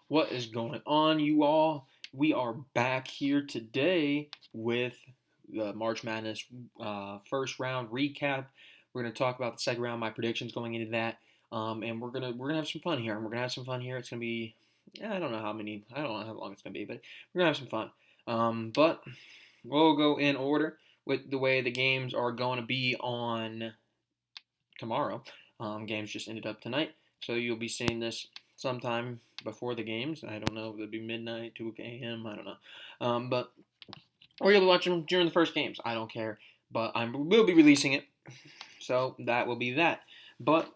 What is going on, you all? We are back here today with the March Madness first round recap. We're gonna talk about the second round, my predictions going into that, and we're gonna have some fun here. And we're gonna have some fun here. It's gonna be, I don't know I don't know how long it's gonna be, but we're gonna have some fun. But we'll go in order with the way the games are going to be on tomorrow. Games just ended up tonight, so you'll be seeing this sometime before the games. I don't know if it'll be midnight, 2 a.m. I don't know, but or you'll be watching them during the first games. I don't care, but I will be releasing it, so that will be that. But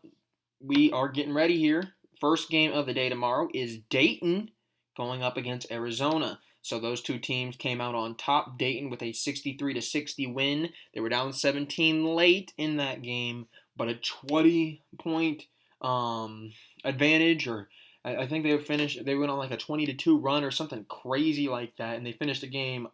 we are getting ready here. First game of the day tomorrow is Dayton going up against Arizona. So those two teams came out on top. Dayton with a 63 to 60 win. They were down 17 late in that game, but a 20-point advantage, or I think they finished. They went on like a 20-2 run or something crazy like that, and they finished the game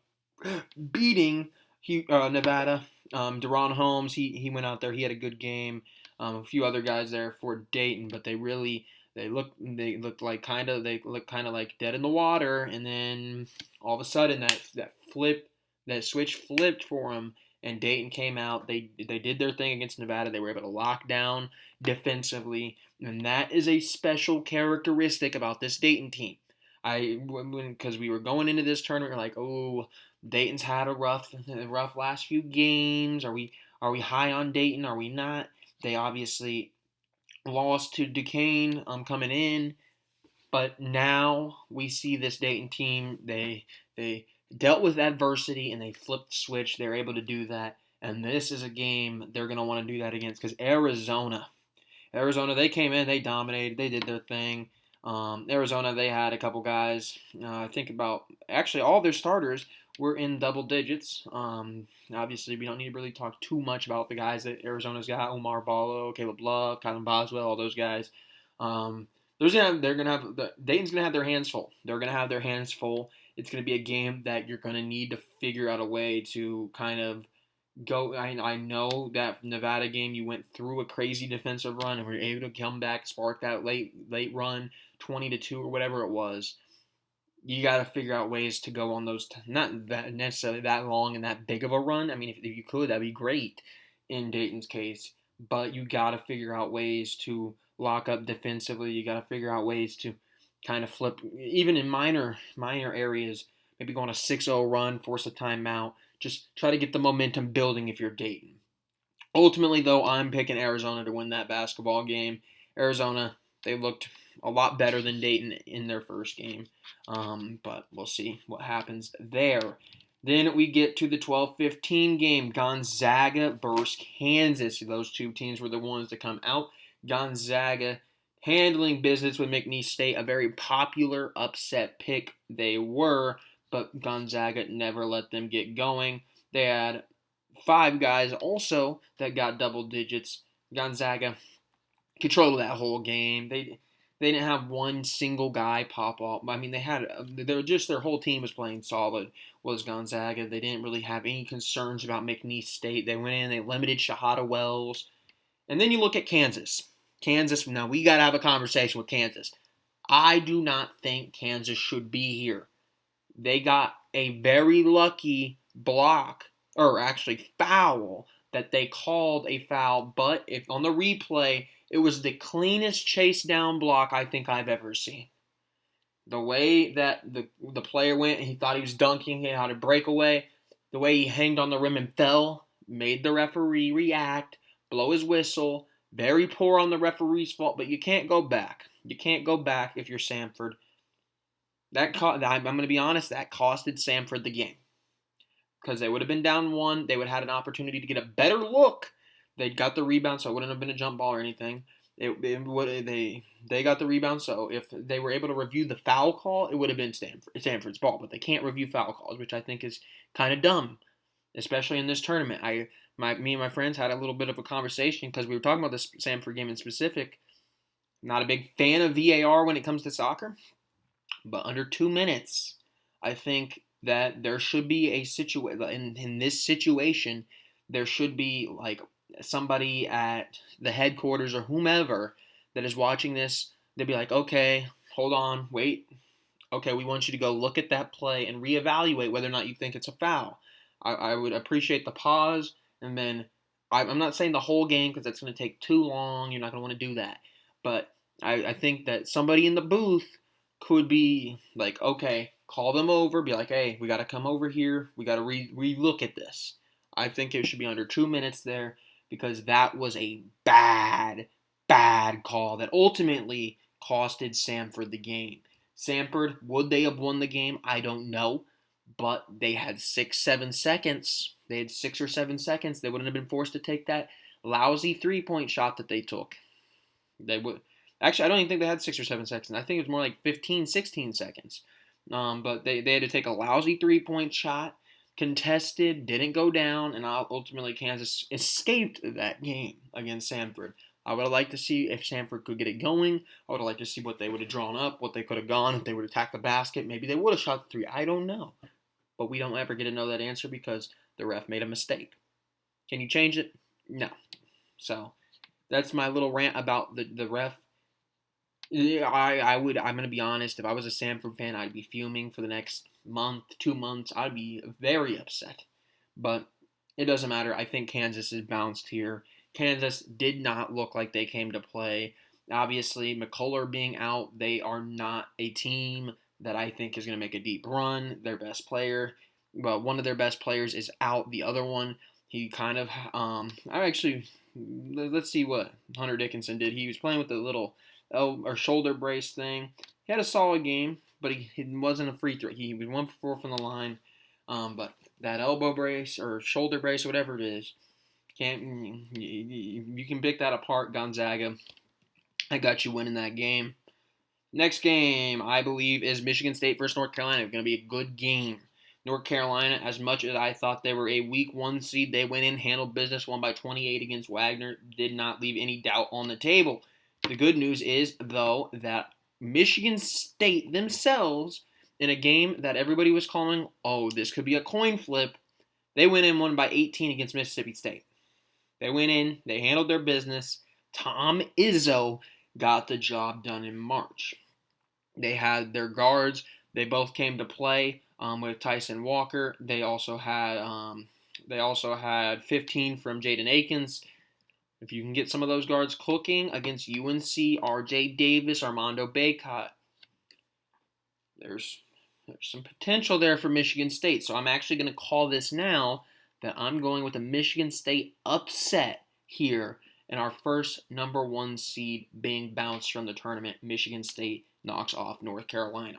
beating Nevada. Deron Holmes, he went out there. He had a good game. A few other guys there for Dayton, but they looked kind of like dead in the water. And then all of a sudden that switch flipped for them, and Dayton came out. They did their thing against Nevada. They were able to lock down defensively, and that is a special characteristic about this Dayton team. Because we were going into this tournament, we're like, oh, Dayton's had a rough last few games. Are we high on Dayton? Are we not? They obviously lost to Duquesne coming in, but now we see this Dayton team. They dealt with adversity and they flipped the switch. They're able to do that, and this is a game they're gonna want to do that against because Arizona, they came in, they dominated, they did their thing. Arizona, they had a couple guys. I think about actually all their starters were in double digits. Obviously, we don't need to really talk too much about the guys that Arizona's got: Omar Ballo, Caleb Love, Kylan Boswell, all those guys. Um, Dayton's gonna have their hands full. They're gonna have their hands full. It's gonna be a game that you're gonna need to figure out a way to kind of go. I know that Nevada game you went through a crazy defensive run and were able to come back, spark that late run, 20-2 or whatever it was. You got to figure out ways to go on those, not that necessarily that long and that big of a run. I mean, if you could, that'd be great in Dayton's case. But you got to figure out ways to lock up defensively. You got to figure out ways to kind of flip, even in minor areas. Maybe go on a 6-0 run, force a timeout. Just try to get the momentum building if you're Dayton. Ultimately, though, I'm picking Arizona to win that basketball game. Arizona, they looked a lot better than Dayton in their first game, but we'll see what happens there. Then we get to the 12-15 game, Gonzaga versus Kansas. Those two teams were the ones to come out. Gonzaga handling business with McNeese State, a very popular upset pick they were, but Gonzaga never let them get going. They had five guys also that got double digits. Gonzaga controlled that whole game. They didn't have one single guy pop off. I mean, they were just their whole team was playing solid. Was Gonzaga? They didn't really have any concerns about McNeese State. They went in, they limited Shahada Wells, and then you look at Kansas. Kansas. Now we got to have a conversation with Kansas. I do not think Kansas should be here. They got a very lucky block, or actually foul, that they called a foul, but if on the replay, it was the cleanest chase down block I think I've ever seen. The way that the player went, he thought he was dunking, he had a breakaway. The way he hanged on the rim and fell made the referee react, blow his whistle. Very poor on the referee's fault, but you can't go back. You can't go back if you're Samford. I'm going to be honest, that costed Samford the game because they would have been down one. They would have had an opportunity to get a better look. They'd got the rebound, so it wouldn't have been a jump ball or anything. They got the rebound, so if they were able to review the foul call, it would have been Stanford's ball. But they can't review foul calls, which I think is kind of dumb, especially in this tournament. Me and my friends had a little bit of a conversation because we were talking about this Stanford game in specific. Not a big fan of VAR when it comes to soccer, but under 2 minutes, I think that there should be a situation in this situation. There should be like somebody at the headquarters or whomever that is watching this. They'd be like, okay, hold on, wait. Okay, we want you to go look at that play and reevaluate whether or not you think it's a foul. I would appreciate the pause, and then I'm not saying the whole game because that's going to take too long. You're not going to want to do that. But I think that somebody in the booth could be like, okay, call them over, be like, hey, we got to come over here. We got to re-look at this. I think it should be under 2 minutes there because that was a bad, bad call that ultimately costed Samford the game. Samford, would they have won the game? I don't know. But they had 6, 7 seconds. They had 6 or 7 seconds. They wouldn't have been forced to take that lousy 3-point shot that they took. They would actually. I don't even think they had 6 or 7 seconds. I think it was more like 15, 16 seconds. But they had to take a lousy 3-point shot, contested, didn't go down, and ultimately Kansas escaped that game against Samford. I would have liked to see if Samford could get it going. I would have liked to see what they would have drawn up, what they could have gone, if they would have attacked the basket. Maybe they would have shot the three. I don't know. But we don't ever get to know that answer because the ref made a mistake. Can you change it? No. So that's my little rant about the ref. Yeah, I'm gonna be honest. If I was a Samford fan, I'd be fuming for the next month, 2 months. I'd be very upset. But it doesn't matter. I think Kansas is bounced here. Kansas did not look like they came to play. Obviously, McCullough being out, they are not a team that I think is going to make a deep run. Their best player, well, one of their best players is out. The other one, he kind of, let's see what Hunter Dickinson did. He was playing with the little or shoulder brace thing. He had a solid game, but he wasn't a free throw. He was 1 for 4 from the line. But that elbow brace or shoulder brace, or whatever it is, you can pick that apart. Gonzaga, I got you winning that game. Next game, I believe, is Michigan State versus North Carolina. It's going to be a good game. North Carolina, as much as I thought they were a week 1 seed, they went in, handled business, won by 28 against Wagner, did not leave any doubt on the table. The good news is, though, that Michigan State themselves, in a game that everybody was calling, oh, this could be a coin flip, they went in and won by 18 against Mississippi State. They went in, they handled their business. Tom Izzo got the job done in March. They had their guards. They both came to play with Tyson Walker. They also had 15 from Jaden Akins. If you can get some of those guards cooking against UNC, R.J. Davis, Armando Bacot, there's some potential there for Michigan State. So I'm actually going to call this now that I'm going with a Michigan State upset here in our first number 1 seed being bounced from the tournament. Michigan State knocks off North Carolina.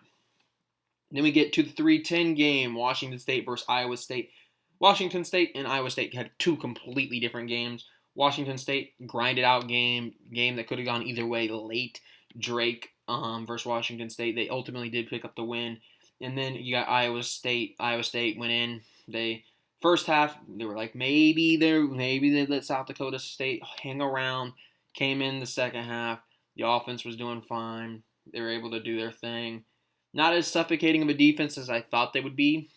Then we get to the 3:10 game, Washington State versus Iowa State. Washington State and Iowa State had 2 completely different games. Washington State grinded out game that could have gone either way late. Drake versus Washington State. They ultimately did pick up the win. And then you got Iowa State. Iowa State went in. They first half they were like maybe they let South Dakota State hang around. Came in the second half. The offense was doing fine. They were able to do their thing. Not as suffocating of a defense as I thought they would be.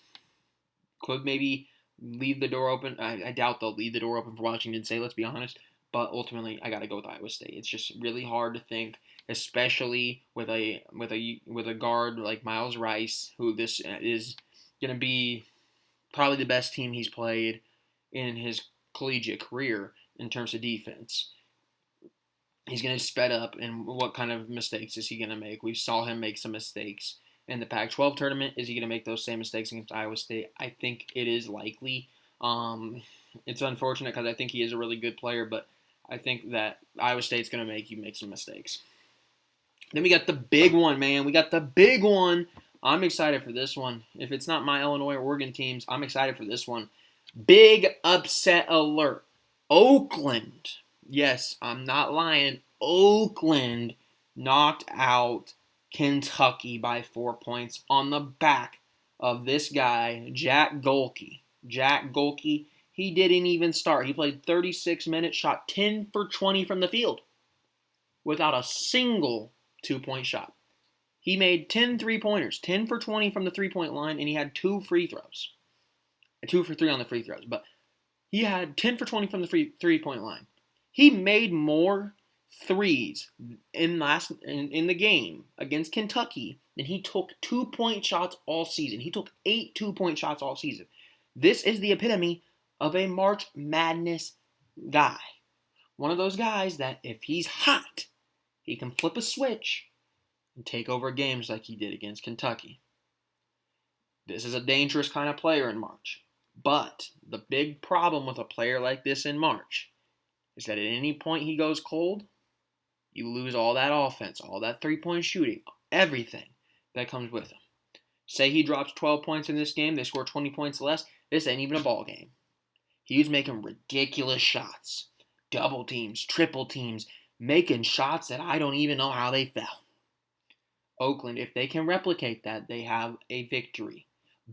Could maybe leave the door open. I doubt they'll leave the door open for Washington State, let's be honest. But ultimately, I got to go with Iowa State. It's just really hard to think, especially with a guard like Miles Rice, who this is going to be probably the best team he's played in his collegiate career in terms of defense. He's going to sped up, and what kind of mistakes is he going to make? We saw him make some mistakes in the Pac-12 tournament. Is he going to make those same mistakes against Iowa State? I think it is likely. It's unfortunate because I think he is a really good player, but I think that Iowa State's going to make you make some mistakes. Then we got the big one, man. We got the big one. I'm excited for this one. If it's not my Illinois or Oregon teams, I'm excited for this one. Big upset alert. Oakland. Yes, I'm not lying. Oakland knocked out Kentucky by 4 points on the back of this guy, Jack Golke. Jack Golke, he didn't even start. He played 36 minutes, shot 10 for 20 from the field without a single 2-point shot. He made 10 3-pointers, 10 for 20 from the 3-point line, and he had 2 free throws. 2 for 3 on the free throws, but he had 10 for 20 from the 3-point line. He made more threes in the game against Kentucky than he took 2-point shots all season. He took 8 2-point shots all season. This is the epitome of a March Madness guy. One of those guys that if he's hot, he can flip a switch and take over games like he did against Kentucky. This is a dangerous kind of player in March. But the big problem with a player like this in March is that at any point he goes cold, you lose all that offense, all that three-point shooting, everything that comes with him. Say he drops 12 points in this game, they score 20 points less, this ain't even a ball game. He was making ridiculous shots. Double teams, triple teams, making shots that I don't even know how they fell. Oakland, if they can replicate that, they have a victory.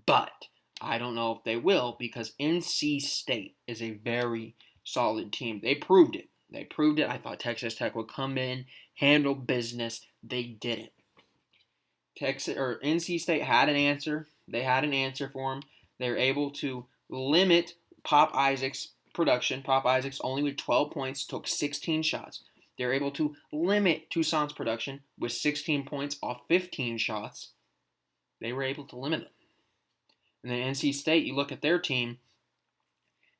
But I don't know if they will because NC State is a very solid team. They proved it. I thought Texas Tech would come in, handle business. They didn't. NC State had an answer. They had an answer for him. They were able to limit Pop Isaac's production. Pop Isaac's only with 12 points, took 16 shots. They were able to limit Toussaint's production with 16 points off 15 shots. They were able to limit it. And then NC State, you look at their team.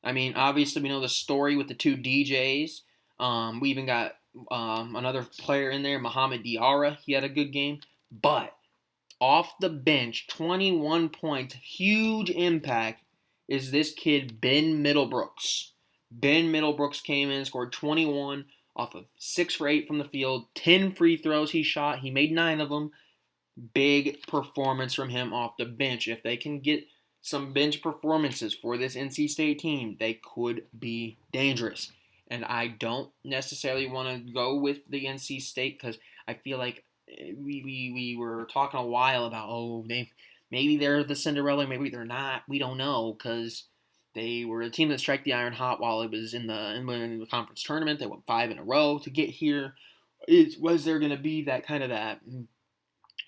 I mean, obviously we know the story with the two DJs. We even got another player in there, Muhammad Diarra. He had a good game. But off the bench, 21 points, huge impact, is this kid, Ben Middlebrooks. Ben Middlebrooks came in, scored 21 off of 6 for 8 from the field, 10 free throws he shot. He made 9 of them. Big performance from him off the bench. If they can get some bench performances for this NC State team, they could be dangerous. And I don't necessarily want to go with the NC State because I feel like we were talking a while about, maybe they're the Cinderella, maybe they're not. We don't know because they were a team that struck the iron hot while it was in the conference tournament. They went 5 in a row to get here. Was there going to be that kind of that?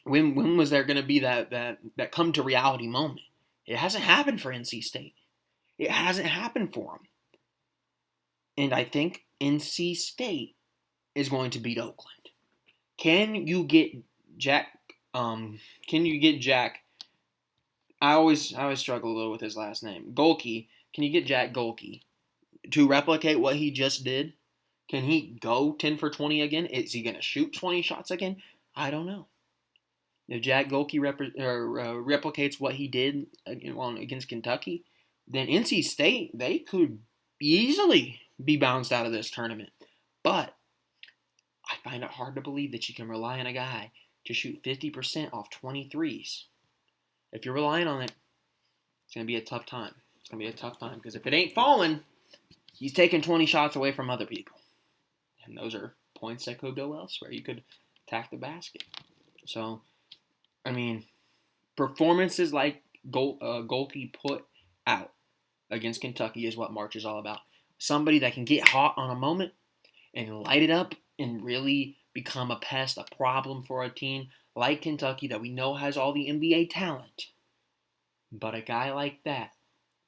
When was there going to be that come to reality moment? It hasn't happened for NC State. It hasn't happened for them. And I think NC State is going to beat Oakland. Can you get Jack? I always struggle a little with his last name. Gohlke. Can you get Jack Gohlke to replicate what he just did? Can he go 10 for 20 again? Is he going to shoot 20 shots again? I don't know. If Jack Gohlke replicates what he did against Kentucky, then NC State, they could easily be bounced out of this tournament. But I find it hard to believe that you can rely on a guy to shoot 50% off 23s. If you're relying on it, it's going to be a tough time. It's going to be a tough time because if it ain't falling, he's taking 20 shots away from other people. And those are points that could go elsewhere. You could attack the basket. So, I mean, performances like Gohlke put out against Kentucky is what March is all about. Somebody that can get hot on a moment and light it up and really become a pest, a problem for a team like Kentucky that we know has all the NBA talent. But a guy like that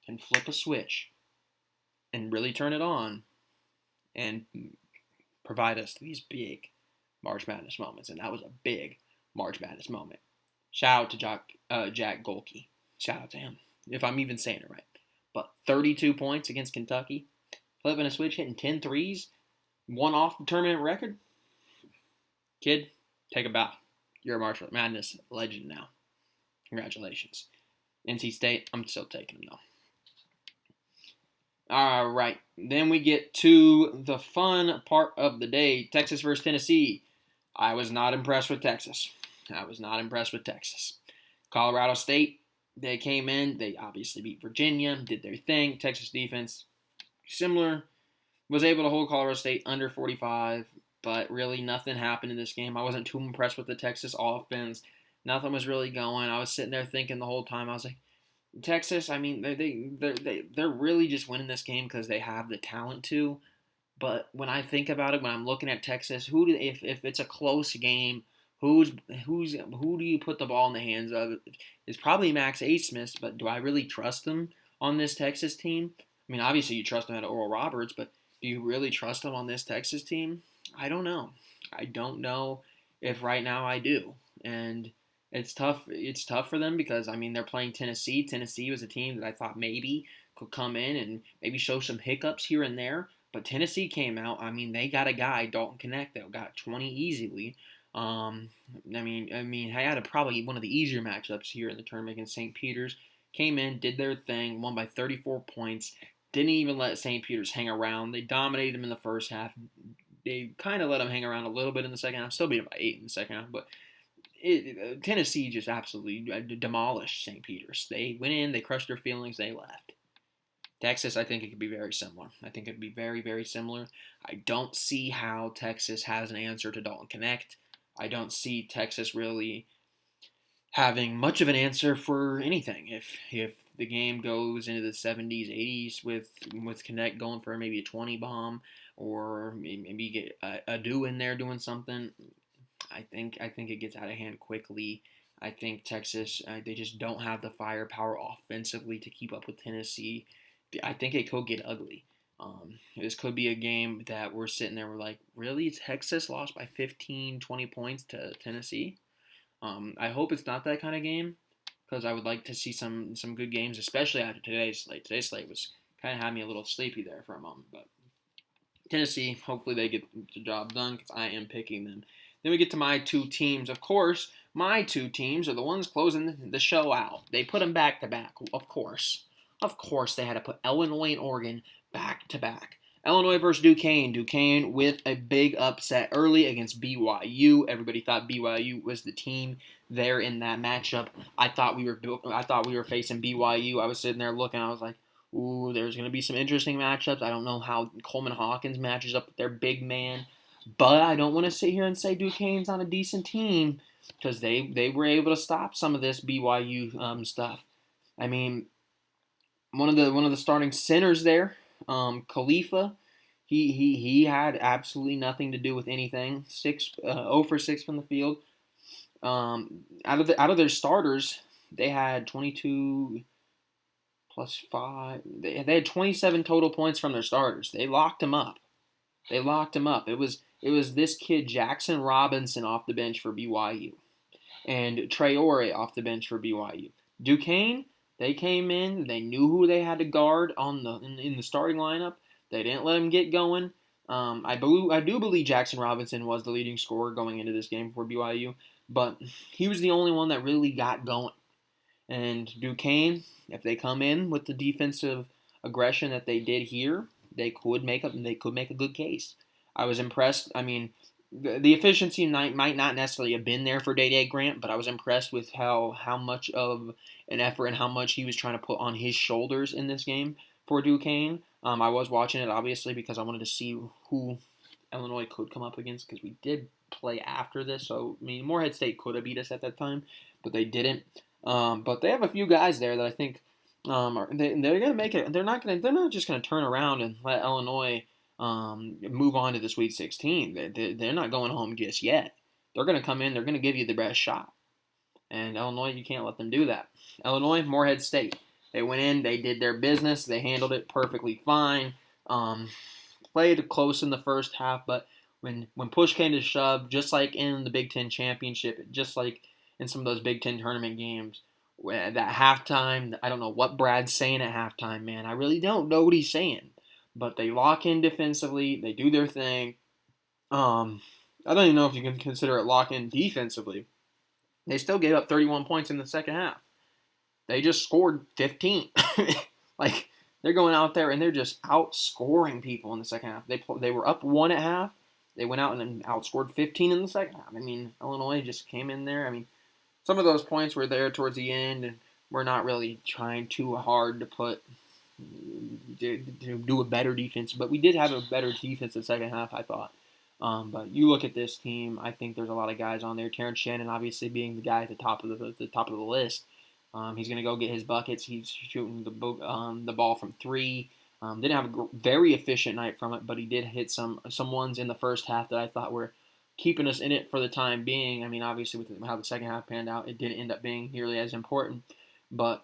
can flip a switch and really turn it on and provide us these big March Madness moments. And that was a big March Madness moment. Shout out to Jack Gohlke. Shout out to him, if I'm even saying it right. But 32 points against Kentucky, flipping a switch, hitting 10 threes, one off the tournament record. Kid, take a bow. You're a March Madness legend now. Congratulations. NC State, I'm still taking them though. All right, then we get to the fun part of the day, Texas versus Tennessee. I was not impressed with Texas. Colorado State, they came in. They obviously beat Virginia, did their thing. Texas defense, similar, was able to hold Colorado State under 45, but really nothing happened in this game. I wasn't too impressed with the Texas offense. Nothing was really going. I was sitting there thinking the whole time, I was like, Texas, I mean, they're really just winning this game because they have the talent to. But when I think about it, when I'm looking at Texas, if it's a close game, who do you put the ball in the hands of? It's probably Max Abmas, but do I really trust him on this Texas team? I mean, obviously you trust him at Oral Roberts, but do you really trust him on this Texas team? I don't know. I don't know if right now I do. And it's tough. It's tough for them because I mean they're playing Tennessee. Tennessee was a team that I thought maybe could come in and maybe show some hiccups here and there. But Tennessee came out. I mean they got a guy Dalton Connect that got 20 easily. Um, I had probably one of the easier matchups here in the tournament against St. Peter's. Came in, did their thing, won by 34 points. Didn't even let St. Peter's hang around. They dominated them in the first half. They kind of let them hang around a little bit in the second half. Still beat them by 8 in the second half, but Tennessee just absolutely demolished St. Peter's. They went in, they crushed their feelings, they left. Texas, I think it could be very similar. I think it could be very, very similar. I don't see how Texas has an answer to Dalton Connect. I don't see Texas really having much of an answer for anything. If the game goes into the 70s, 80s with Connect going for maybe a 20 bomb, or maybe get a do in there doing something, I think it gets out of hand quickly. I think Texas they just don't have the firepower offensively to keep up with Tennessee. I think it could get ugly. This could be a game that we're sitting there, we're like, really? Texas lost by 15, 20 points to Tennessee? I hope it's not that kind of game because I would like to see some good games, especially after today's slate. Today's slate was kind of had me a little sleepy there for a moment, but Tennessee, hopefully they get the job done because I am picking them. Then we get to my two teams. Of course, my two teams are the ones closing the show out. They put them back to back, of course. Of course, they had to put Illinois and Oregon back to back. Illinois versus Duquesne. Duquesne with a big upset early against BYU. Everybody thought BYU was the team there in that matchup. I thought we were facing BYU. I was sitting there looking. I was like, ooh, there's going to be some interesting matchups. I don't know how Coleman Hawkins matches up with their big man, but I don't want to sit here and say Duquesne's on a decent team because they were able to stop some of this BYU stuff. I mean, one of the starting centers there, Khalifa, he had absolutely nothing to do with anything. 0 for 6 from the field. Out of their starters, they had 22 plus 5. They had 27 total points from their starters. They locked him up. It was this kid Jackson Robinson off the bench for BYU and Traore off the bench for BYU. Duquesne, they came in. They knew who they had to guard in the starting lineup. They didn't let him get going. I do believe Jackson Robinson was the leading scorer going into this game for BYU, but he was the only one that really got going. And Duquesne, if they come in with the defensive aggression that they did here, they could make a good case. I was impressed. I mean, the efficiency might not necessarily have been there for Day Grant, but I was impressed with how much of an effort and how much he was trying to put on his shoulders in this game for Duquesne. I was watching it obviously because I wanted to see who Illinois could come up against because we did play after this. So I mean, Morehead State could have beat us at that time, but they didn't. But they have a few guys there that I think they're gonna make it. They're not just gonna turn around and let Illinois move on to the Sweet 16. They're not going home just yet. They're gonna come in. They're gonna give you the best shot. And Illinois, you can't let them do that. Illinois, Morehead State. They went in. They did their business. They handled it perfectly fine. Played close in the first half, but when push came to shove, just like in the Big Ten championship, just like in some of those Big Ten tournament games, that halftime, I don't know what Brad's saying at halftime, man. I really don't know what he's saying. But they lock in defensively. They do their thing. I don't even know if you can consider it lock in defensively. They still gave up 31 points in the second half. They just scored 15. Like, they're going out there and they're just outscoring people in the second half. They were up 1 at half. They went out and outscored 15 in the second half. I mean, Illinois just came in there. I mean, some of those points were there towards the end, and we're not really trying too hard to do a better defense. But we did have a better defense in the second half, I thought. But you look at this team, I think there's a lot of guys on there. Terrence Shannon, obviously, being the guy at the top of the list. He's going to go get his buckets. He's shooting the ball from 3. Didn't have a very efficient night from it, but he did hit some ones in the first half that I thought were keeping us in it for the time being. I mean, obviously, with how the second half panned out, it didn't end up being nearly as important. But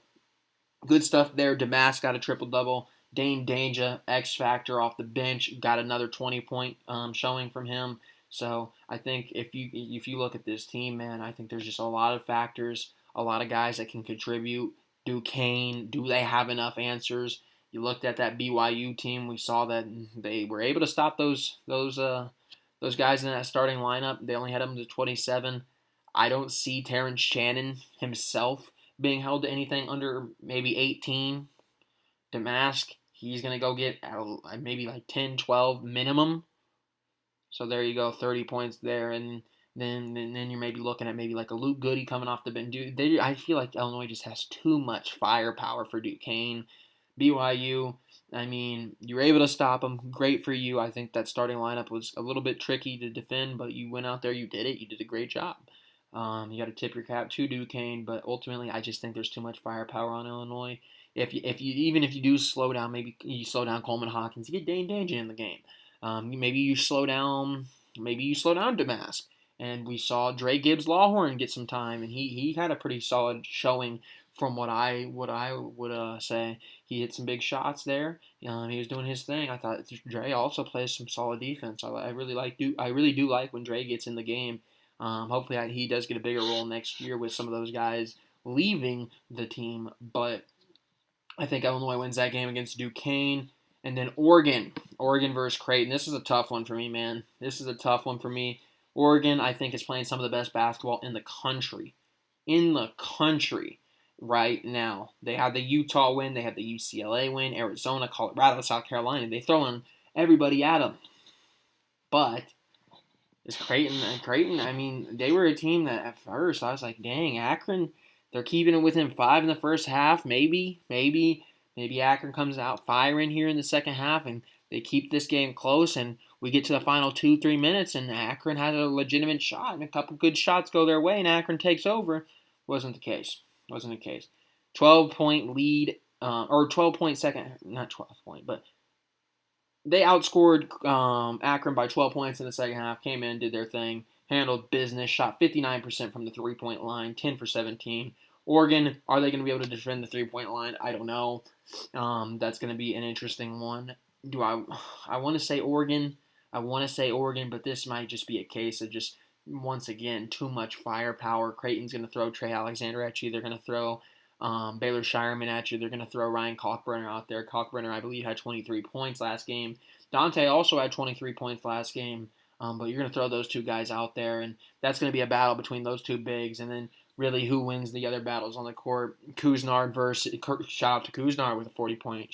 good stuff there. Damask got a triple-double. Dane Danger, X Factor off the bench, got another 20-point showing from him. So I think if you look at this team, man, I think there's just a lot of factors, a lot of guys that can contribute. Duquesne, do they have enough answers? You looked at that BYU team. We saw that they were able to stop those guys in that starting lineup. They only had them to 27. I don't see Terrence Shannon himself being held to anything under maybe 18. Damask, he's going to go get maybe like 10, 12 minimum. So there you go, 30 points there. And then you're maybe looking at maybe like a Luke Goody coming off the bench. Dude, I feel like Illinois just has too much firepower for Duquesne. BYU, I mean, you were able to stop them. Great for you. I think that starting lineup was a little bit tricky to defend, but you went out there, you did it. You did a great job. You got to tip your cap to Duquesne, but ultimately, I just think there's too much firepower on Illinois. If you do slow down, maybe you slow down Coleman Hawkins, you get Dane Danger in the game. Maybe you slow down Damask. And we saw Dre Gibbs Lawhorn get some time, and he had a pretty solid showing from what I would say. He hit some big shots there. He was doing his thing. I thought Dre also plays some solid defense. I really do like when Dre gets in the game. Hopefully he does get a bigger role next year with some of those guys leaving the team. But I think Illinois wins that game against Duquesne. And then Oregon versus Creighton. This is a tough one for me, man. This is a tough one for me. Oregon, I think, is playing some of the best basketball in the country. Right now. They have the Utah win. They have the UCLA win. Arizona, Colorado, South Carolina. They throwing everybody at them. But is Creighton, I mean, they were a team that at first I was like, dang, Akron, they're keeping it within 5 in the first half. Maybe Akron comes out firing here in the second half and they keep this game close and we get to the final 2-3 minutes and Akron has a legitimate shot and a couple good shots go their way and Akron takes over. Wasn't the case. 12-point lead, or 12-point second, not 12-point, but they outscored Akron by 12 points in the second half, came in, did their thing, handled business, shot 59% from the three-point line, 10 for 17. Oregon, are they going to be able to defend the three-point line? I don't know. That's going to be an interesting one. I want to say Oregon. But this might just be a case of just, once again, too much firepower. Creighton's going to throw Trey Alexander at you. They're going to throw Baylor Shireman at you. They're going to throw Ryan Kalkbrenner out there. Kalkbrenner, I believe, had 23 points last game. Dante also had 23 points last game. But you're going to throw those two guys out there, and that's going to be a battle between those two bigs. And then really who wins the other battles on the court? Couisnard versus shout out to Couisnard with a 40-point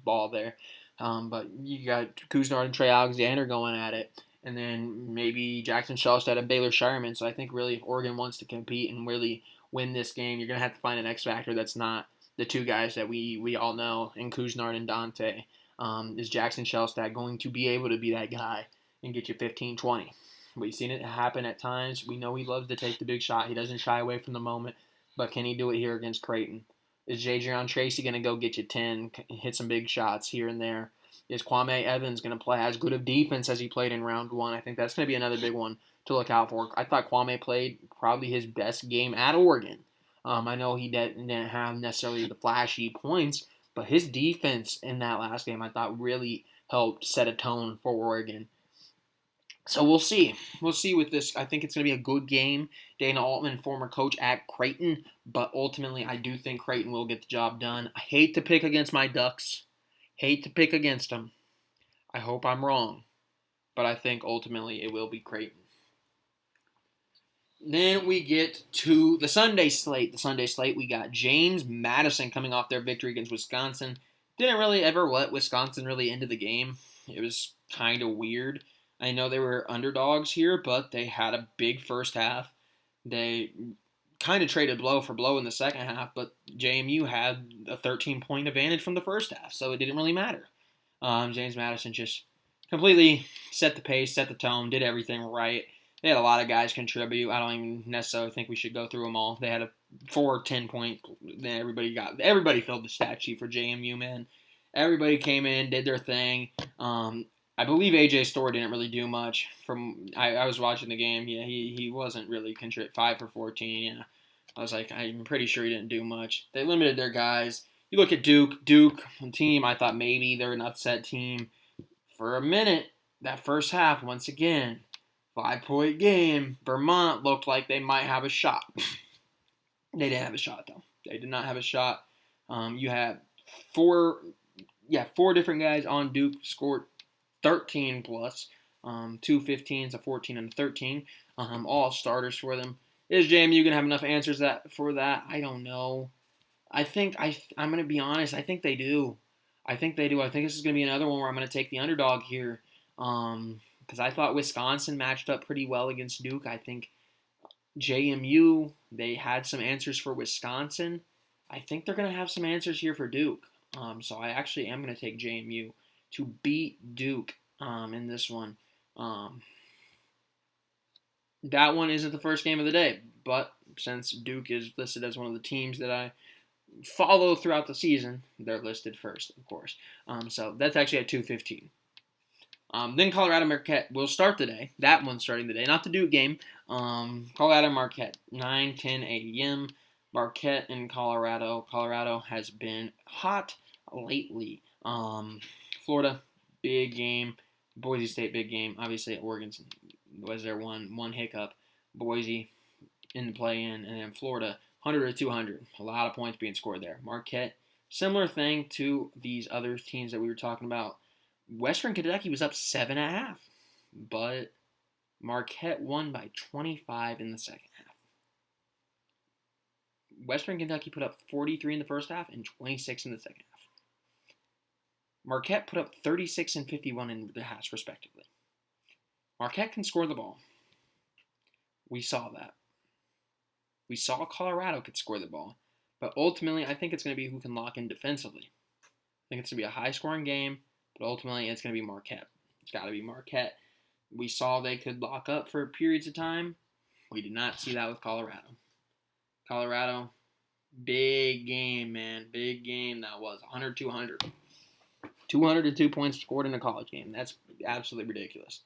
ball there. But you got Couisnard and Trey Alexander going at it. And then maybe Jackson Shelstad and Baylor Shireman. So I think really if Oregon wants to compete and really win this game, you're going to have to find an X factor that's not the two guys that we all know in Couisnard and Dante. Is Jackson Shelstad going to be able to be that guy and get you 15, 20? We've seen it happen at times. We know he loves to take the big shot. He doesn't shy away from the moment. But can he do it here against Creighton? Is Jajon Tracy going to go get you 10, hit some big shots here and there? Is Kwame Evans going to play as good of defense as he played in round one? I think that's going to be another big one to look out for. I thought Kwame played probably his best game at Oregon. I know he didn't have necessarily the flashy points, but his defense in that last game I thought really helped set a tone for Oregon. So we'll see. We'll see with this. I think it's going to be a good game. Dana Altman, former coach at Creighton, but ultimately I do think Creighton will get the job done. I hate to pick against my Ducks. Hate to pick against them. I hope I'm wrong, but I think ultimately it will be Creighton. Then we get to the Sunday slate. We got James Madison coming off their victory against Wisconsin. Didn't really ever let Wisconsin really into the game. It was kind of weird. I know they were underdogs here, but they had a big first half. They kind of traded blow for blow in the second half, but JMU had a 13-point advantage from the first half, so it didn't really matter. James Madison just completely set the pace, set the tone, did everything right. They had a lot of guys contribute. I don't even necessarily think we should go through them all. They had a 4 10-point. Then everybody filled the stat sheet for JMU, man. Everybody came in, did their thing. I believe AJ Storr didn't really do much. I was watching the game. Yeah, he wasn't really 5 for 14. Yeah, I was like, I'm pretty sure he didn't do much. They limited their guys. You look at Duke team. I thought maybe they're an upset team for a minute. That first half, once again, 5-point game. Vermont looked like they might have a shot. They didn't have a shot though. They did not have a shot. You had four different guys on Duke scored 13 plus. Two 15s, a 14, and a 13. All starters for them. Is JMU gonna have enough answers for that? I don't know. I'm gonna be honest. I think they do. I think they do. I think this is gonna be another one where I'm gonna take the underdog here. Because I thought Wisconsin matched up pretty well against Duke. I think JMU, they had some answers for Wisconsin. I think they're gonna have some answers here for Duke. So I actually am gonna take JMU to beat Duke in this one. That one isn't the first game of the day, but since Duke is listed as one of the teams that I follow throughout the season, they're listed first, of course. So that's actually at 2:15. Then Colorado Marquette will start the day. That one's starting the day, not the Duke game. Colorado Marquette, 9:10 a.m. Marquette in Colorado. Colorado has been hot lately. Florida, big game. Boise State, big game. Obviously, Oregon was their one hiccup. Boise in the play-in, and then Florida, 100 to 200. A lot of points being scored there. Marquette, similar thing to these other teams that we were talking about. Western Kentucky was up 7.5, but Marquette won by 25 in the second half. Western Kentucky put up 43 in the first half and 26 in the second half. Marquette put up 36 and 51 in the halves, respectively. Marquette can score the ball. We saw that. We saw Colorado could score the ball. But ultimately, I think it's going to be who can lock in defensively. I think it's going to be a high-scoring game, but ultimately it's going to be Marquette. It's got to be Marquette. We saw they could lock up for periods of time. We did not see that with Colorado. Colorado, big game, man. Big game that was. 100-200. 202 points scored in a college game. That's absolutely ridiculous.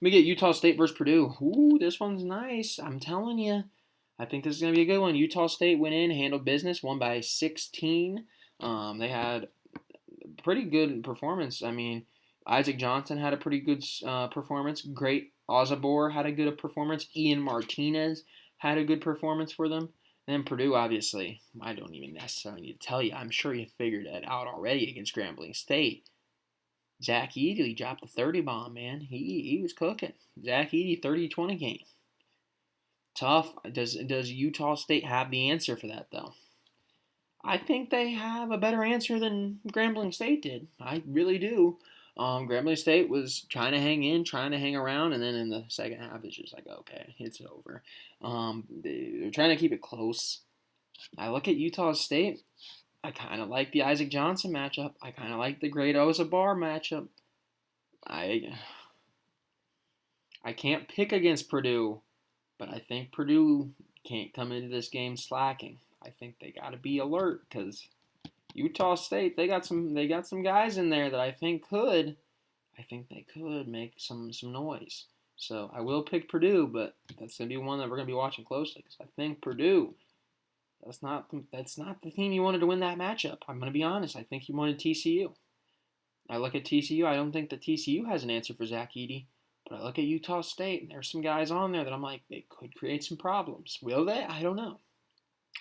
We get Utah State versus Purdue. Ooh, this one's nice. I'm telling you. I think this is going to be a good one. Utah State went in, handled business, won by 16. They had pretty good performance. I mean, Isaac Johnson had a pretty good performance. Great Ozabor had a good performance. Ian Martinez had a good performance for them. And then Purdue, obviously, I don't even necessarily need to tell you. I'm sure you figured that out already against Grambling State. Zach Edey dropped the 30 bomb, man. He was cooking. Zach Edey, 30-20 game. Tough. Does Utah State have the answer for that, though? I think they have a better answer than Grambling State did. I really do. Grambling State was trying to hang in, trying to hang around, and then in the second half, it's just like, okay, it's over. They're trying to keep it close. I look at Utah State. I kind of like the Isaac Johnson matchup. I kind of like the Great Ozabar matchup. I can't pick against Purdue, but I think Purdue can't come into this game slacking. I think they got to be alert because Utah State, they got some guys in there that I think they could make some noise. So I will pick Purdue, but that's gonna be one that we're gonna be watching closely because I think Purdue. That's not the team you wanted to win that matchup. I'm gonna be honest. I think you wanted TCU. I look at TCU. I don't think that TCU has an answer for Zach Edey. But I look at Utah State, and there's some guys on there that I'm like, they could create some problems. Will they? I don't know.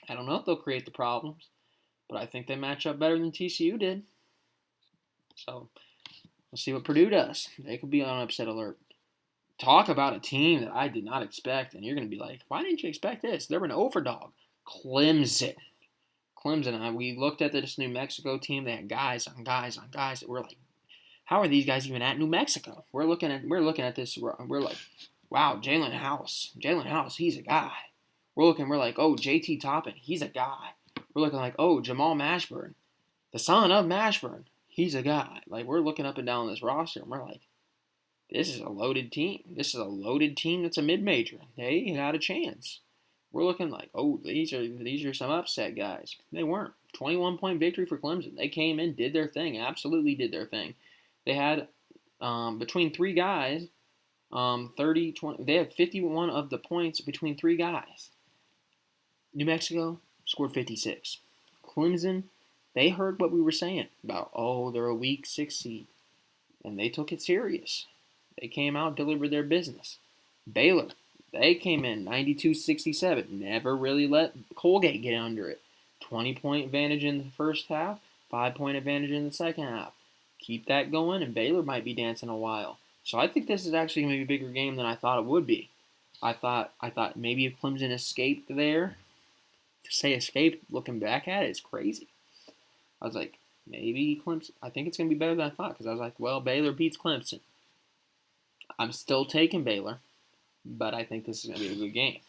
I don't know if they'll create the problems, but I think they match up better than TCU did. So we'll see what Purdue does. They could be on upset alert. Talk about a team that I did not expect, and you're going to be like, why didn't you expect this? They're an overdog. Clemson. We looked at this New Mexico team. They had guys on guys on guys that were like, how are these guys even at New Mexico? We're looking at this. We're like, wow, Jalen House, he's a guy. We're like, oh, JT Toppin, he's a guy. We're looking like, oh, Jamal Mashburn, the son of Mashburn, he's a guy. Like, we're looking up and down this roster, and we're like, this is a loaded team. This is a loaded team that's a mid-major. They had a chance. We're looking like, oh, these are some upset guys. They weren't. 21-point victory for Clemson. They came in, did their thing, absolutely did their thing. They had, between three guys, 30, 20, they had 51 of the points between three guys. New Mexico scored 56. Clemson, They heard what we were saying about, oh, they're a weak 6 seed, and they took it serious. They came out, delivered their business. Baylor, they came in 92-67, never really let Colgate get under it. 20-point advantage in the first half, 5-point advantage in the second half. Keep that going, and Baylor might be dancing a while. So I think this is actually going to be a bigger game than I thought it would be. I thought maybe if Clemson escaped there, to say escaped, looking back at it, it's crazy. I was like, maybe Clemson. I think it's going to be better than I thought because I was like, well, Baylor beats Clemson. I'm still taking Baylor, but I think this is going to be a good game.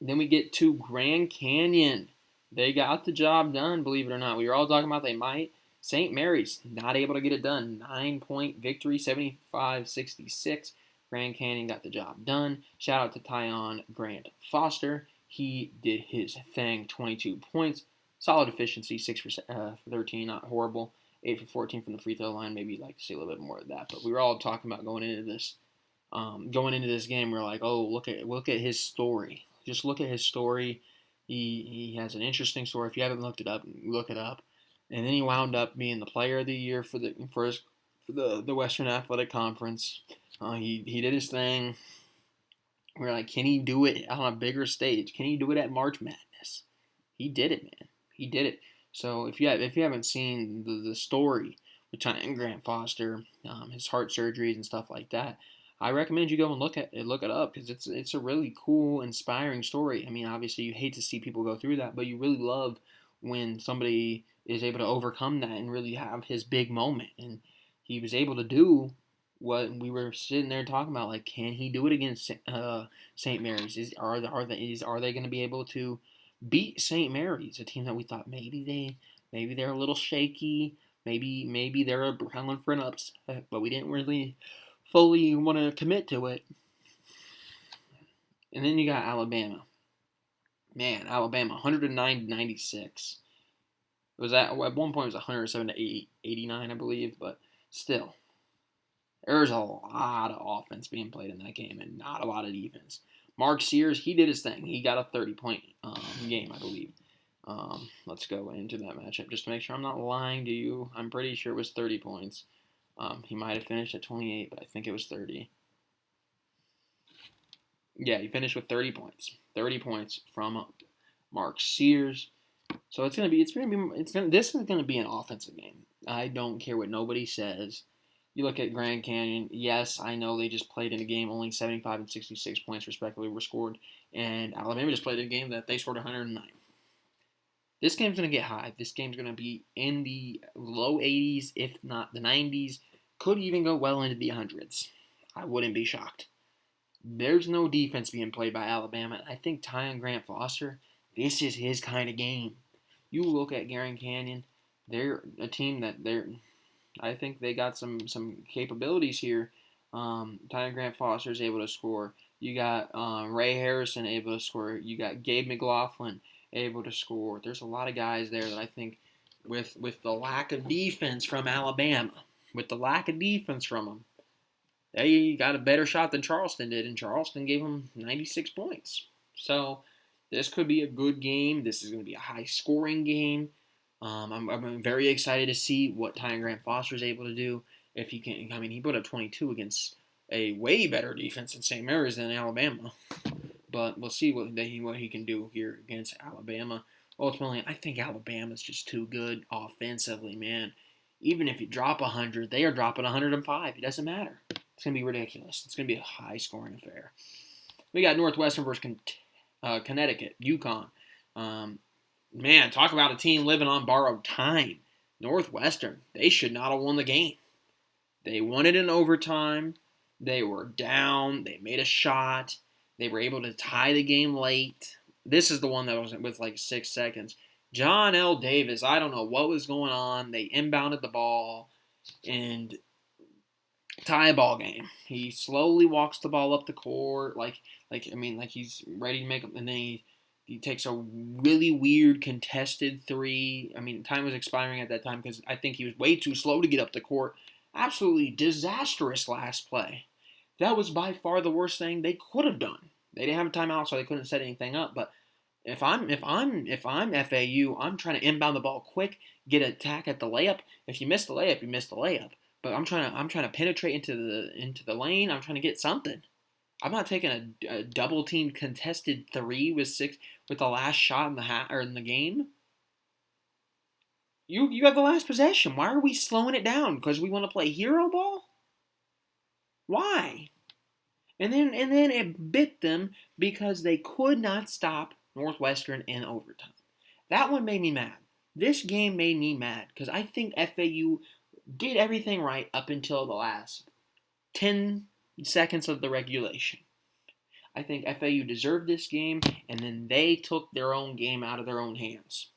Then we get to Grand Canyon. They got the job done, believe it or not. We were all talking about they might. St. Mary's not able to get it done. 9-point victory, 75-66. Grand Canyon got the job done. Shout out to Tyon Grant Foster. He did his thing, 22 points. Solid efficiency, 6 for 13, not horrible. 8 for 14 from the free throw line. Maybe you'd like to see a little bit more of that. But we were all talking about going into this game. We were like, oh, look at his story. Just look at his story. He has an interesting story. If you haven't looked it up, look it up. And then he wound up being the player of the year for the Western Athletic Conference. He did his thing. We're like, can he do it on a bigger stage? Can he do it at March Madness? He did it, man. He did it. So if you haven't seen the story with Tyon Grant Foster, his heart surgeries and stuff like that, I recommend you go and look it up because it's a really cool, inspiring story. I mean, obviously you hate to see people go through that, but you really love when somebody is able to overcome that and really have his big moment. And he was able to do what we were sitting there talking about. Like, can he do it against St. Mary's? Are they going to be able to beat St. Mary's, a team that we thought maybe they're a little shaky, maybe they're hanging for an upset, but we didn't really fully want to commit to it. And then you got Alabama. Man, Alabama 109-96. It was at one point it was 107-89, I believe, but still, there's a lot of offense being played in that game and not a lot of defense. Mark Sears, he did his thing. He got a 30-point game, I believe. Let's go into that matchup just to make sure I'm not lying to you. I'm pretty sure it was 30 points. He might have finished at 28, but I think it was 30. Yeah, he finished with 30 points. 30 points from Mark Sears. So this is gonna be an offensive game. I don't care what nobody says. You look at Grand Canyon. Yes, I know they just played in a game only 75 and 66 points respectively were scored, and Alabama just played a game that they scored 109. This game's gonna get high. This game's gonna be in the low 80s, if not the 90s. Could even go well into the hundreds. I wouldn't be shocked. There's no defense being played by Alabama. I think Tyon Grant Foster, this is his kind of game. You look at Grand Canyon, they're a team that I think they got some capabilities here. Tyon Grant Foster is able to score. You got Ray Harrison able to score. You got Gabe McLaughlin able to score. There's a lot of guys there that I think with the lack of defense from Alabama, they got a better shot than Charleston did, and Charleston gave them 96 points. So this could be a good game. This is going to be a high-scoring game. I'm very excited to see what Tyon Grant Foster is able to do. If he can, I mean, he put up 22 against a way better defense in St. Mary's than Alabama. But we'll see what he can do here against Alabama. Ultimately, I think Alabama's just too good offensively, man. Even if you drop 100, they are dropping 105. It doesn't matter. It's going to be ridiculous. It's going to be a high-scoring affair. We got Northwestern versus Connecticut, UConn. Man, talk about a team living on borrowed time. Northwestern, they should not have won the game. They won it in overtime. They were down. They made a shot. They were able to tie the game late. This is the one that was with like 6 seconds. John L. Davis, I don't know what was going on. They inbounded the ball and tie a ball game. He slowly walks the ball up the court like he's ready to make it, and then he takes a really weird contested three. I mean, time was expiring at that time because I think he was way too slow to get up the court. Absolutely disastrous last play. That was by far the worst thing they could have done. They didn't have a timeout, so they couldn't set anything up, but If I'm FAU, I'm trying to inbound the ball quick, get an attack at the layup. If you miss the layup, you miss the layup. But I'm trying to penetrate into the lane. I'm trying to get something. I'm not taking a double team contested three with the last shot in the game. You have the last possession. Why are we slowing it down? Because we want to play hero ball? Why? And then it bit them because they could not stop Northwestern in overtime. That one made me mad. This game made me mad because I think FAU did everything right up until the last 10 seconds of the regulation. I think FAU deserved this game, and then they took their own game out of their own hands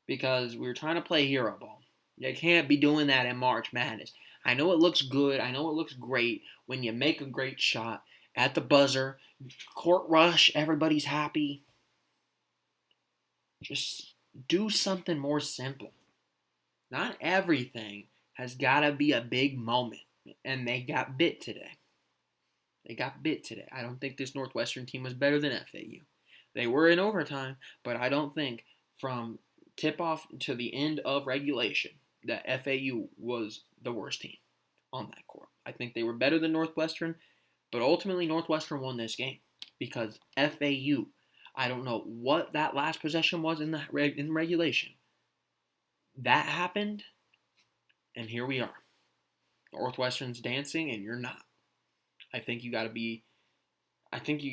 because we were trying to play hero ball. You can't be doing that in March Madness. I know it looks good. I know it looks great when you make a great shot at the buzzer, court rush, everybody's happy. Just do something more simple. Not everything has got to be a big moment, and they got bit today. I don't think this Northwestern team was better than FAU. They were in overtime, but I don't think from tip-off to the end of regulation that FAU was the worst team on that court. I think they were better than Northwestern, but ultimately Northwestern won this game because FAU, I don't know what that last possession was in regulation. That happened, and here we are. Northwestern's dancing, and you're not. I think you got to be. I think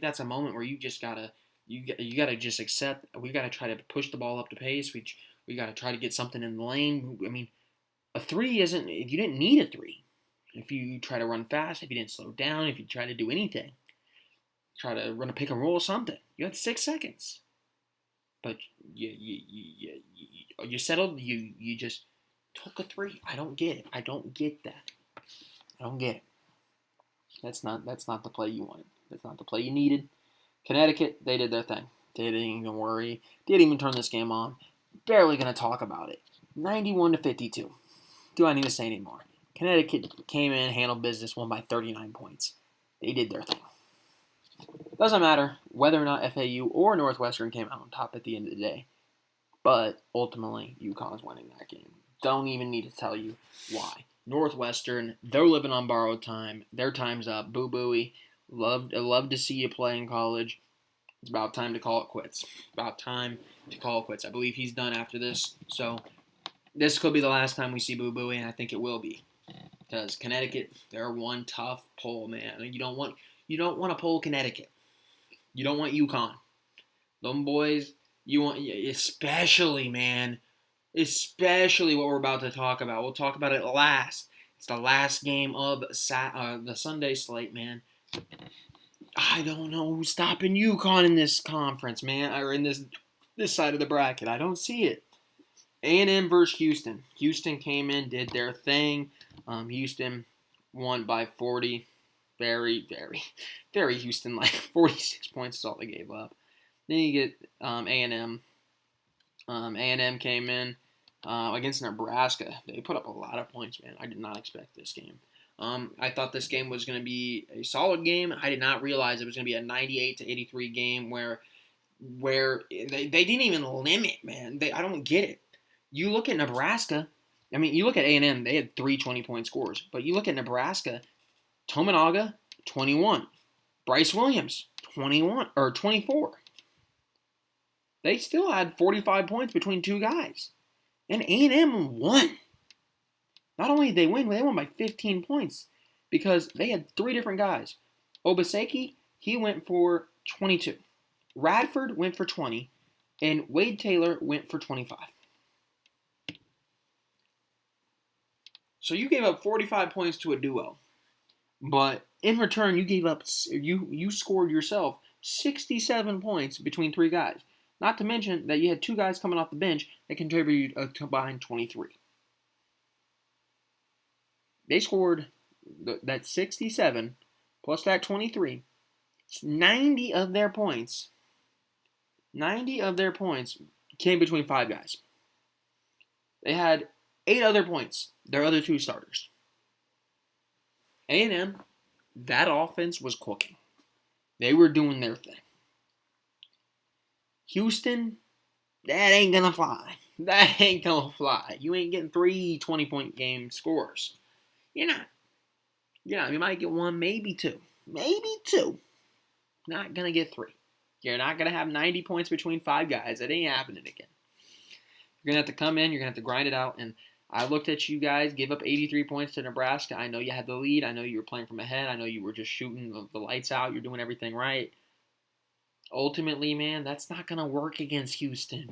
that's a moment where you just gotta you gotta just accept. We gotta try to push the ball up the pace. We gotta try to get something in the lane. I mean, a three isn't. You didn't need a three. If you try to run fast, if you didn't slow down, if you try to do anything, try to run a pick and roll or something, you had 6 seconds. But you settled. You just took a three. I don't get it. I don't get that. I don't get it. That's not the play you wanted. That's not the play you needed. Connecticut, they did their thing. They didn't even worry. They didn't even turn this game on. Barely going to talk about it. 91-52. Do I need to say any more? Connecticut came in, handled business, won by 39 points. They did their thing. Doesn't matter whether or not FAU or Northwestern came out on top at the end of the day. But ultimately, UConn's winning that game. Don't even need to tell you why. Northwestern, they're living on borrowed time. Their time's up. Boo Booey. Love to see you play in college. It's about time to call it quits. I believe he's done after this. So this could be the last time we see Boo Booey, and I think it will be. Because Connecticut, they're one tough pull, man. You don't want to pull Connecticut. You don't want UConn. Them boys, you want, especially, man. Especially what we're about to talk about. We'll talk about it last. It's the last game of the Sunday slate, man. I don't know who's stopping UConn in this conference, man, or in this side of the bracket. I don't see it. A&M versus Houston. Houston came in, did their thing. Houston won by 40. Very, very, very Houston-like. 46 points is all they gave up. Then you get A&M. A&M came in against Nebraska. They put up a lot of points, man. I did not expect this game. I thought this game was going to be a solid game. I did not realize it was going to be a 98-83 game where they didn't even limit, man. I don't get it. You look at Nebraska. I mean, you look at A&M. They had 3 20-point scores. But you look at Nebraska. Tominaga, 21. Bryce Williams, 24. They still had 45 points between two guys. And A&M won. Not only did they win, they won by 15 points because they had 3 different guys. Obaseki, he went for 22. Radford went for 20. And Wade Taylor went for 25. So you gave up 45 points to a duo. But in return, you scored yourself 67 points between 3 guys. Not to mention that you had 2 guys coming off the bench that contributed a combined 23. They scored that 67 plus that 23. 90 of their points came between 5 guys. They had 8 other points, their other 2 starters. A&M, that offense was cooking. They were doing their thing. Houston, that ain't gonna fly. That ain't gonna fly. You ain't getting 3 20-point game scores. You're not. You might get one, maybe two. Maybe two. Not gonna get 3. You're not gonna have 90 points between 5 guys. It ain't happening again. You're gonna have to come in. You're gonna have to grind it out. And I looked at you guys give up 83 points to Nebraska. I know you had the lead. I know you were playing from ahead. I know you were just shooting the lights out. You're doing everything right. Ultimately, man, that's not gonna work against Houston.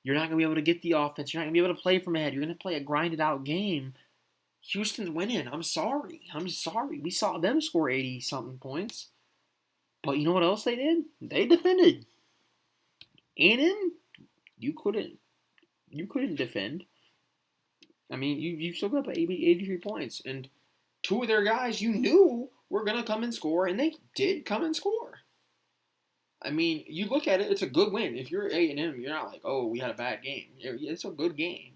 You're not gonna be able to get the offense. You're not gonna be able to play from ahead. You're gonna play a grinded out game. Houston's winning. I'm sorry. We saw them score 80 something points. But you know what else they did? They defended. A&M, you couldn't defend. I mean, you still got up 83 points. And 2 of their guys you knew were going to come and score, and they did come and score. I mean, you look at it, it's a good win. If you're A&M, you're not like, oh, we had a bad game. It's a good game.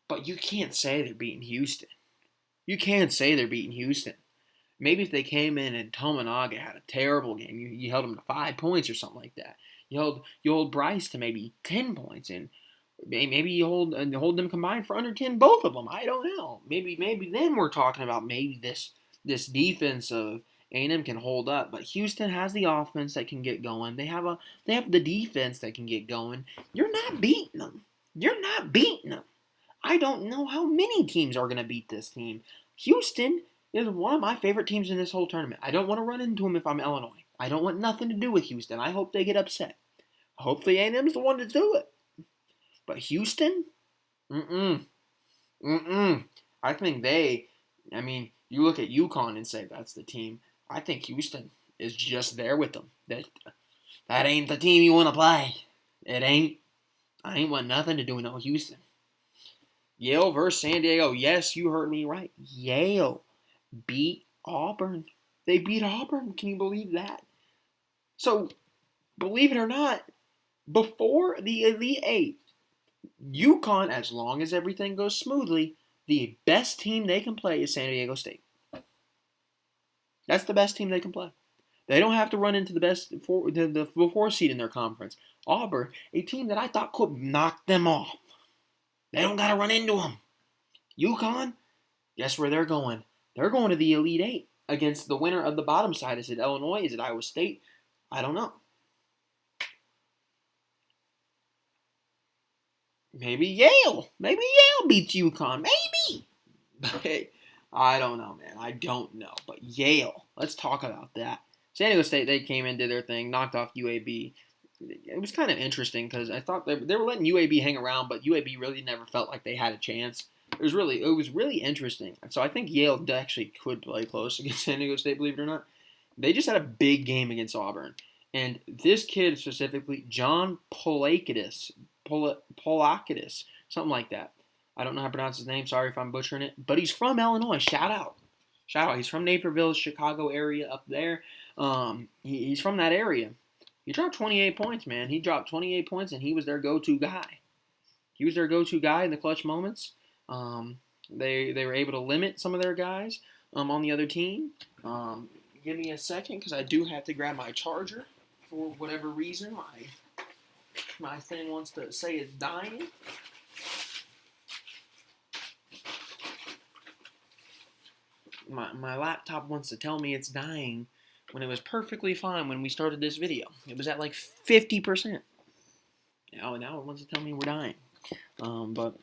But you can't say they're beating Houston. You can't say they're beating Houston. Maybe if they came in and Tominaga had a terrible game, you held them to 5 points or something like that. You hold Bryce to maybe 10 points, and maybe you hold them combined for under 10, both of them. I don't know. Maybe then we're talking about maybe this defense of A&M can hold up, but Houston has the offense that can get going. They have the defense that can get going. You're not beating them. I don't know how many teams are going to beat this team. Houston is one of my favorite teams in this whole tournament. I don't want to run into them if I'm Illinois. I don't want nothing to do with Houston. I hope they get upset. Hopefully A&M's the one to do it. But Houston? I think you look at UConn and say that's the team. I think Houston is just there with them. That ain't the team you want to play. It ain't. I ain't want nothing to do with no Houston. Yale versus San Diego. Yes, you heard me right. Yale beat Auburn. They beat Auburn. Can you believe that? So, believe it or not, before the Elite Eight, UConn, as long as everything goes smoothly, the best team they can play is San Diego State. That's the best team they can play. They don't have to run into the 4 seed in their conference. Auburn, a team that I thought could knock them off. They don't got to run into them. UConn, guess where they're going? They're going to the Elite Eight against the winner of the bottom side. Is it Illinois? Is it Iowa State? I don't know. Maybe Yale. Maybe Yale beats UConn. Maybe. But I don't know, man. I don't know. But Yale. Let's talk about that. San Diego State, they came in, did their thing, knocked off UAB. It was kind of interesting because I thought they were letting UAB hang around, but UAB really never felt like they had a chance. It was really interesting. So I think Yale actually could play close against San Diego State, believe it or not. They just had a big game against Auburn. And this kid specifically, John Polakidis, something like that. I don't know how to pronounce his name. Sorry if I'm butchering it. But he's from Illinois. Shout out. He's from Naperville, Chicago area up there. He's from that area. He dropped 28 points, man. He dropped 28 points, and he was their go-to guy. He was their go-to guy in the clutch moments. They were able to limit some of their guys on the other team. Give me a second, because I do have to grab my charger for whatever reason. My thing wants to say it's dying. My laptop wants to tell me it's dying when it was perfectly fine when we started this video. It was at like 50%. Now it wants to tell me we're dying. But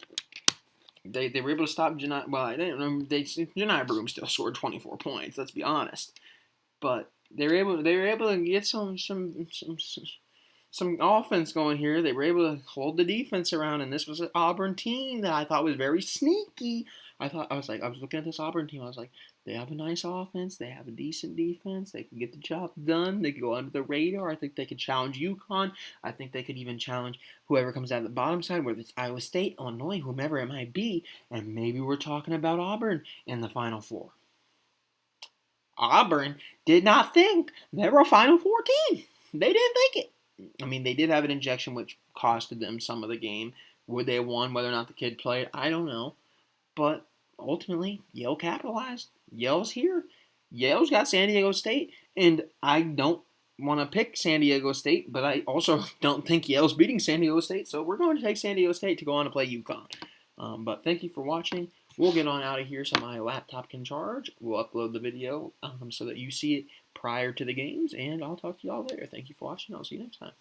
they were able to stop Janai. Well, I didn't know. Janai Broome still scored 24 points. Let's be honest. But they were able to get some offense going here. They were able to hold the defense around, and this was an Auburn team that I thought was very sneaky. I was looking at this Auburn team. I was like, they have a nice offense. They have a decent defense. They can get the job done. They can go under the radar. I think they could challenge UConn. I think they could even challenge whoever comes out of the bottom side, whether it's Iowa State, Illinois, whomever it might be. And maybe we're talking about Auburn in the Final Four. Auburn did not think they were a Final Four team. They didn't think it. I mean, they did have an injection which costed them some of the game. Would they have won whether or not the kid played? I don't know. But ultimately, Yale capitalized. Yale's here. Yale's got San Diego State. And I don't want to pick San Diego State, but I also don't think Yale's beating San Diego State, so we're going to take San Diego State to go on to play UConn. But thank you for watching. We'll get on out of here so my laptop can charge. We'll upload the video so that you see it prior to the games, and I'll talk to you all later. Thank you for watching. I'll see you next time.